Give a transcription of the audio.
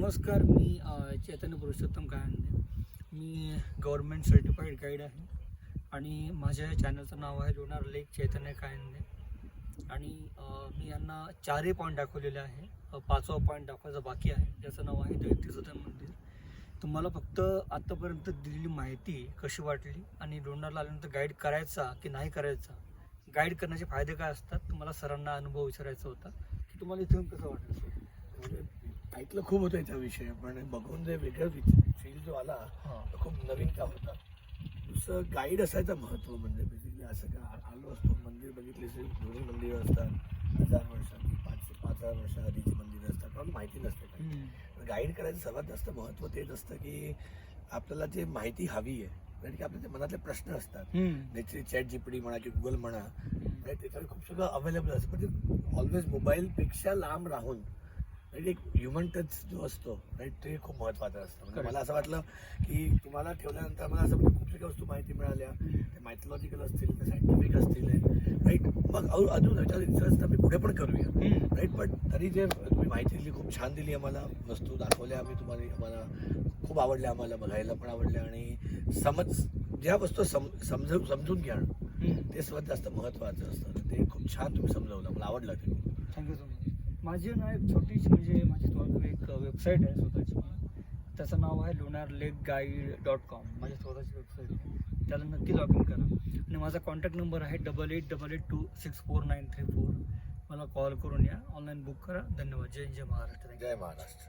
नमस्कार, मी चैतन्य पुरुषोत्तम कायंदे. मी government certified guide आहे आणि माझ्या चॅनलचं नाव आहे लोणार लेक चैतन्य कायंदे. आणि मी यांना 4ही पॉईंट दाखवलेले आहे. 5वा पॉईंट दाखवायचा बाकी आहे, ज्याचं नाव आहे दैत्यसदन मंदिर. तुम्हाला फक्त आत्तापर्यंत दिलेली माहिती कशी वाटली आणि लोणारला आल्यानंतर गाईड करायचा की नाही करायचा, गाईड करण्याचे फायदे काय असतात, तुम्हाला सरांना अनुभव विचारायचा होता की तुम्हाला इथून कसं वाटलं. म्हणजे ऐकलं खूप होतं याच्याविषयी, पण बघून जे वेगळं फील जो आला तो खूप नवीनता होता. दुसरं गाईड असायचं महत्त्व म्हणजे बेसिकली असं का आलो असतो, मंदिर बघितले दोन्ही मंदिरं असतात, 1000 वर्षांनी 5,000 वर्षाआधीची मंदिरं असतात, पण माहिती नसते काही. गाईड करायचं सर्वात जास्त महत्त्व तेच असतं की आपल्याला जे माहिती हवी आहे, कारण की आपल्या मनातले प्रश्न असतात. त्याचे ChatGPT म्हणा की गुगल म्हणा, त्याच्यावर खूप सगळं अवेलेबल असतं, पण ते ऑलवेज मोबाईलपेक्षा लांब राहून एक ह्युमन टच जो असतो ते खूप महत्त्वाचं असतं. म्हणजे मला असं वाटलं की तुम्हाला ठेवल्यानंतर मला असं खूप सगळ्या वस्तू माहिती मिळाल्या, ते मायथॉलॉजिकल असतील, ते सायंटिफिक असतील, राईट. मग अजून याच्या रिसर्च तर मी पुढे पण करूया, राईट. पण तरी जे तुम्ही माहिती दिली, खूप छान दिली, आम्हाला वस्तू दाखवल्या, आम्हाला खूप आवडल्या, आम्हाला बघायला पण आवडल्या. आणि ज्या वस्तू समजून घ्या ते सर्वात जास्त महत्त्वाचं असतं. ते खूप छान तुम्ही समजवलं, मला आवडलं ते. Thank you so much. माझी ना एक छोटीशी म्हणजे माझी स्वतःची एक वेबसाईट आहे स्वतःची. त्याचं नाव आहे lunarlakeguide.com. माझी स्वतःची वेबसाईट आहे, त्याला नक्की लॉग इन करा. आणि माझा कॉन्टॅक्ट नंबर आहे 8888264934. मला कॉल करून या, ऑनलाईन बुक करा. धन्यवाद. जय जय महाराष्ट्र. जय महाराष्ट्र.